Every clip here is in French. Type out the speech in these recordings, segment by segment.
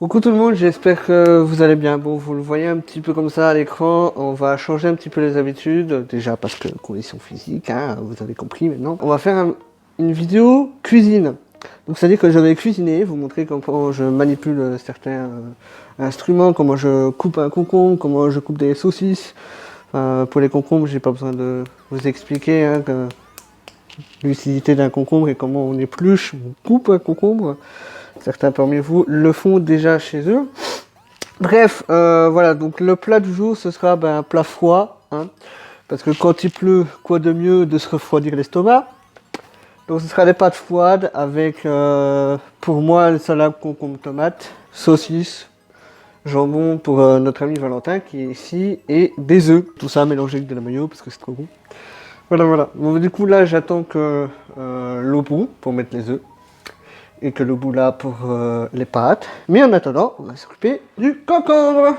Coucou tout le monde, j'espère que vous allez bien. Bon, vous le voyez un petit peu comme ça à l'écran, on va changer un petit peu les habitudes, déjà parce que conditions physiques, hein, vous avez compris maintenant. On va faire une vidéo cuisine. Donc c'est-à-dire que je vais cuisiner, vous montrer comment je manipule certains instruments, comment je coupe un concombre, comment je coupe des saucisses. Pour les concombres, j'ai pas besoin de vous expliquer hein, l'utilité d'un concombre et comment on épluche, on coupe un concombre. Certains parmi vous le font déjà chez eux. Bref, voilà, donc le plat du jour, ce sera un plat froid. Hein, parce que quand il pleut, quoi de mieux de se refroidir l'estomac. Donc ce sera des pâtes froides avec, pour moi, une salade concombre tomate, saucisse, jambon pour notre ami Valentin qui est ici, et des œufs. Tout ça mélangé avec de la mayo parce que c'est trop bon. Voilà, voilà. Bon, du coup, là, j'attends que l'eau bout pour mettre les œufs. Et que le bout là pour les pâtes. Mais en attendant, on va s'occuper du concombre.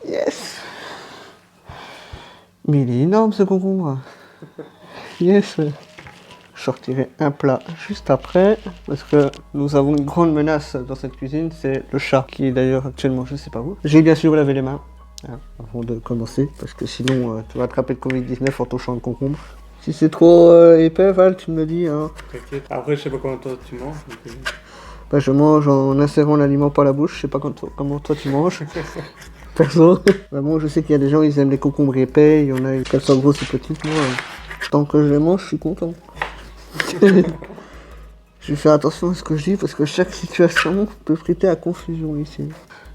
Yes. Mais il est énorme ce concombre. Yes. Je sortirai un plat juste après. Parce que nous avons une grande menace dans cette cuisine. C'est le chat. Qui est d'ailleurs actuellement, je sais pas où. J'ai bien sûr lavé les mains. Hein, avant de commencer. Parce que sinon, tu vas attraper le Covid-19 en touchant le concombre. Si c'est trop épais, Val, tu me le dis. Hein. T'inquiète. Après, je sais pas comment toi tu manges. Bah, je mange en insérant l'aliment par la bouche. Je sais pas comment toi tu manges. Perso. Bah, moi, je sais qu'il y a des gens, ils aiment les concombres épais. Il y en a qu'elles soient grosses et petites. Moi, tant que je les mange, je suis content. Je vais faire attention à ce que je dis parce que chaque situation peut prêter à confusion ici.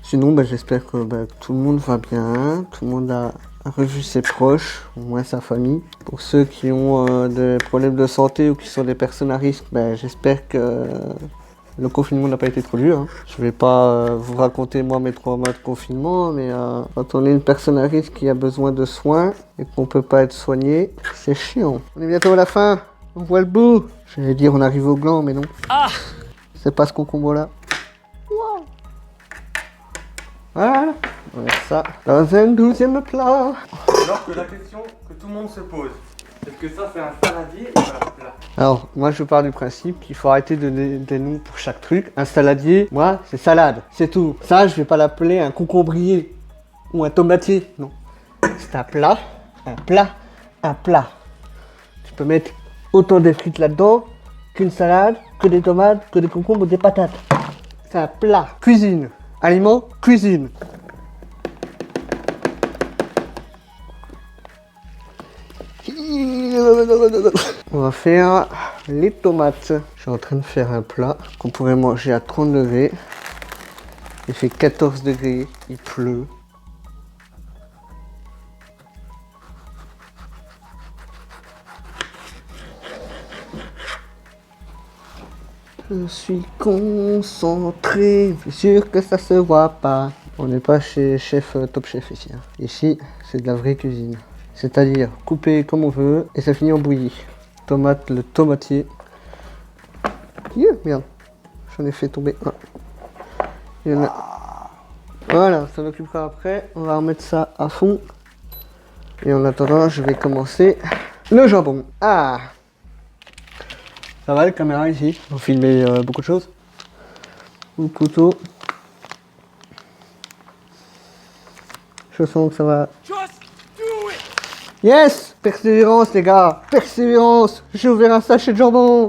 Sinon, j'espère que tout le monde va bien. Tout le monde a revu ses proches, au moins sa famille. Pour ceux qui ont des problèmes de santé ou qui sont des personnes à risque, j'espère que le confinement n'a pas été trop dur. Hein. Je vais pas vous raconter moi mes 3 mois de confinement, mais quand on est une personne à risque qui a besoin de soins et qu'on peut pas être soigné, c'est chiant. On est bientôt à la fin, on voit le bout. J'allais dire on arrive au gland, mais non. Ah, c'est pas ce concombre là. Wow. Voilà. On va ça dans un 12e plat. Alors que la question que tout le monde se pose, est-ce que ça c'est un saladier ou un plat? Alors, moi je pars du principe qu'il faut arrêter de donner des noms pour chaque truc. Un saladier, moi, c'est salade, c'est tout. Ça, je vais pas l'appeler un concombrier ou un tomatier, non. C'est un plat, un plat, un plat. Tu peux mettre autant de frites là-dedans qu'une salade, que des tomates, que des concombres ou des patates. C'est un plat. Cuisine. Aliment, cuisine. On va faire les tomates. Je suis en train de faire un plat qu'on pourrait manger à 30 degrés. Il fait 14 degrés, il pleut. Je suis concentré, c'est sûr que ça se voit pas. On n'est pas chez chef Top Chef ici. Hein. Ici, c'est de la vraie cuisine. C'est-à-dire couper comme on veut et ça finit en bouillie. Tomate, le tomatier. Merde, j'en ai fait tomber un. Il y en a... Voilà, ça l'occupera après. On va remettre ça à fond. Et en attendant, je vais commencer le jambon. Ah, ça va la caméra ici? On filmer beaucoup de choses. Le couteau. Je sens que ça va. Yes! Persévérance les gars! Persévérance! J'ai ouvert un sachet de jambon!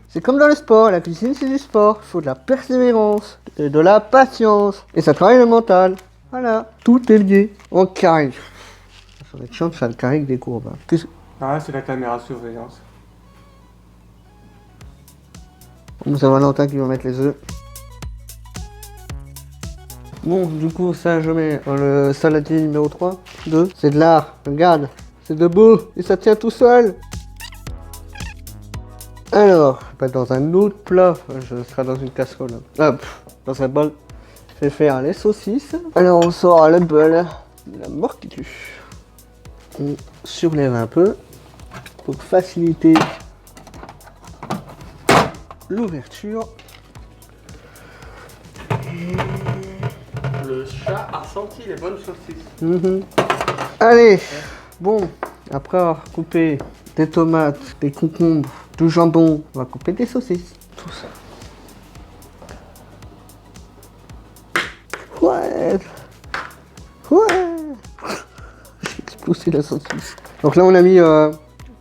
C'est comme dans le sport, la cuisine c'est du sport. Il faut de la persévérance, et de la patience. Et ça travaille le mental. Voilà, tout est lié. On carré. Ça va être chiant de faire le carré avec des courbes. Hein. Ah, c'est la caméra de surveillance. Bon, c'est Valentin qui va mettre les œufs. Bon, du coup, ça, je mets dans le saladier numéro 3, 2. C'est de l'art, regarde, c'est debout et ça tient tout seul. Alors, dans un autre plat, je serai dans une casserole. Dans un bol, je vais faire les saucisses. Alors, on sort le bol, la mort qui tue. On surlève un peu pour faciliter l'ouverture. Le chat a senti les bonnes saucisses. Allez, bon, après avoir coupé des tomates, des concombres, du jambon, on va couper des saucisses. Tout ça. Ouais. Ouais. J'ai explosé la saucisse. Donc là, on a mis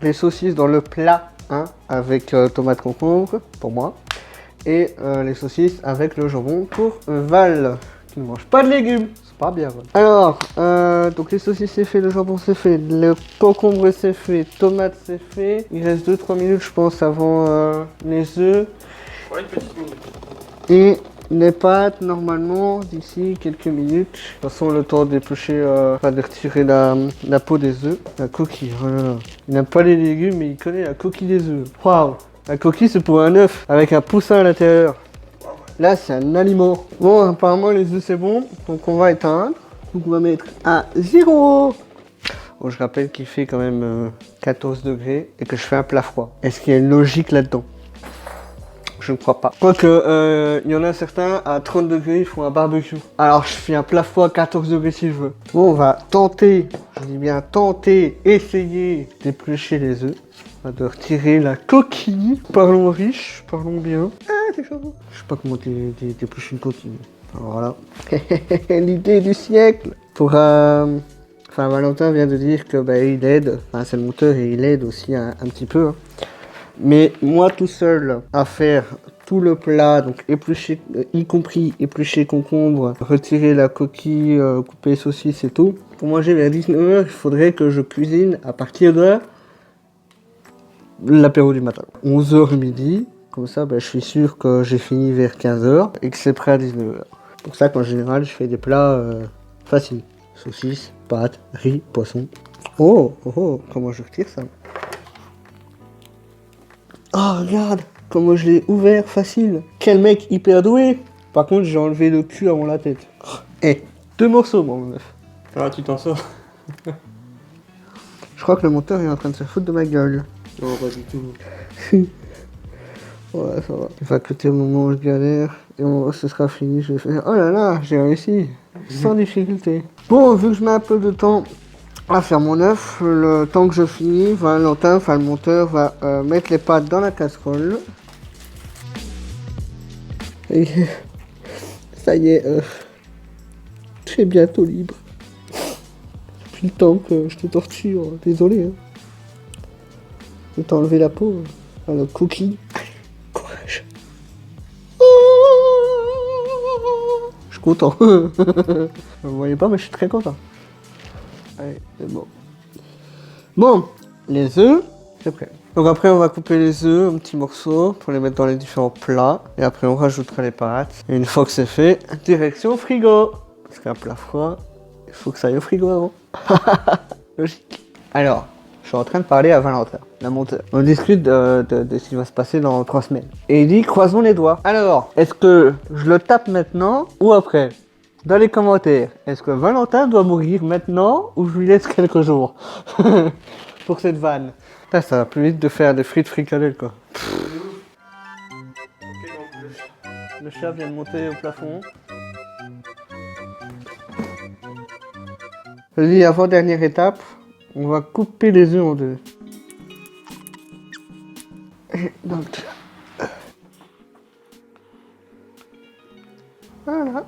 les saucisses dans le plat, hein, avec tomate concombre, pour moi. Et les saucisses avec le jambon pour Val, qui ne mange pas de légumes. C'est pas bien. Ouais. Alors, donc les saucisses c'est fait, le jambon c'est fait, le concombre c'est fait, tomate c'est fait. Il reste 2-3 minutes je pense avant les œufs. Ouais, une petite minute. Et les pâtes normalement d'ici quelques minutes. De toute façon le temps d'éplucher, enfin de retirer la peau des œufs. La coquille, oh là là. Il n'aime pas les légumes mais il connaît la coquille des œufs. Waouh! La coquille c'est pour un œuf avec un poussin à l'intérieur. Là c'est un aliment. Bon apparemment les œufs c'est bon. Donc on va éteindre. Donc on va mettre à 0. Bon je rappelle qu'il fait quand même 14 degrés et que je fais un plat froid. Est-ce qu'il y a une logique là-dedans? Je ne crois pas. Quoique, il y en a certains à 30 degrés, ils font un barbecue. Alors je fais un plat froid à 14 degrés si je veux. Bon on va tenter, je dis bien tenter, essayer d'éplucher les œufs. De retirer la coquille. Parlons riche, parlons bien. Ah, c'est chaud. Je sais pas comment t'épluches une coquille. Alors voilà. L'idée du siècle. Pour enfin, Valentin vient de dire que bah, il aide. Enfin, c'est le monteur et il aide aussi un petit peu. Hein. Mais moi tout seul à faire tout le plat, donc éplucher, y compris éplucher concombre, retirer la coquille, couper les saucisses et tout. Pour manger vers 19h, il faudrait que je cuisine à partir de l'apéro du matin. 11h midi, comme ça je suis sûr que j'ai fini vers 15h et que c'est prêt à 19h. Pour ça qu'en général je fais des plats faciles. Saucisses, pâtes, riz, poisson. Oh, oh, oh, comment je retire ça? Oh regarde, comment je l'ai ouvert facile. Quel mec hyper doué. Par contre j'ai enlevé le cul avant la tête. Eh, 2 morceaux mon œuf. Ah, tu t'en sors? Je crois que le monteur est en train de se foutre de ma gueule. Non, pas du tout. Ouais, ça va. Il va côté au moment où je galère. Et ce sera fini. Je vais faire. Oh là là, j'ai réussi. Sans difficulté. Bon, vu que je mets un peu de temps à faire mon œuf, le temps que je finis, Valentin, enfin le monteur, va mettre les pâtes dans la casserole. Et ça y est, tu es bientôt libre. Depuis le temps que je te torture, désolé. Hein. Je vais t'enlever la peau, la coquille. Courage. Je suis content. Vous voyez pas, mais je suis très content. Allez, c'est bon. Bon, les œufs, c'est prêt. Donc après, on va couper les œufs en petits morceaux pour les mettre dans les différents plats. Et après, on rajoutera les pâtes. Et une fois que c'est fait, direction frigo. Parce qu'un plat froid, il faut que ça aille au frigo avant. Logique. Alors, je suis en train de parler à Valentin, la monteur. On discute de ce qui va se passer dans 3 semaines. Et il dit, croisons les doigts. Alors, est-ce que je le tape maintenant ou après? Dans les commentaires, est-ce que Valentin doit mourir maintenant ou je lui laisse quelques jours pour cette vanne? Putain, ça va plus vite de faire des frites fricadelles quoi. Le chat vient de monter au plafond. Je dis avant-dernière étape, on va couper les œufs en deux. Et donc, voilà.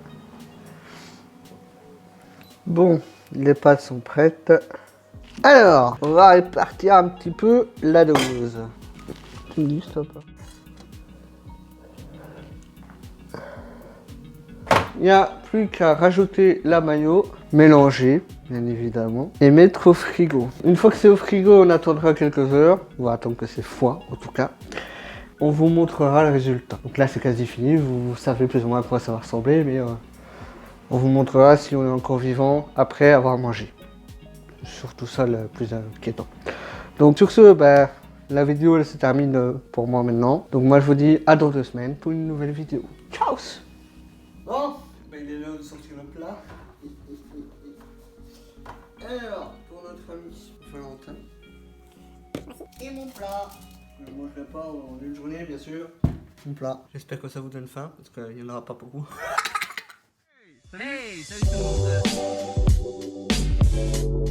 Bon, les pâtes sont prêtes. Alors, on va répartir un petit peu la dose. Tu me dis stop. Il n'y a plus qu'à rajouter la mayo, mélanger, bien évidemment, et mettre au frigo. Une fois que c'est au frigo, on attendra quelques heures. On va attendre que c'est froid, en tout cas. On vous montrera le résultat. Donc là, c'est quasi fini. Vous savez plus ou moins à quoi ça va ressembler, mais on vous montrera si on est encore vivant après avoir mangé. Surtout ça le plus inquiétant. Donc sur ce, la vidéo elle se termine pour moi maintenant. Donc moi je vous dis à dans 2 semaines pour une nouvelle vidéo. Ciao. Bon, il est l'heure de sortir le plat. Alors, pour notre ami Valentin. Et mon plat. Je ne mangerai pas en une journée bien sûr. Mon plat. J'espère que ça vous donne faim parce qu'il n'y en aura pas beaucoup. Hey, salut tout le monde.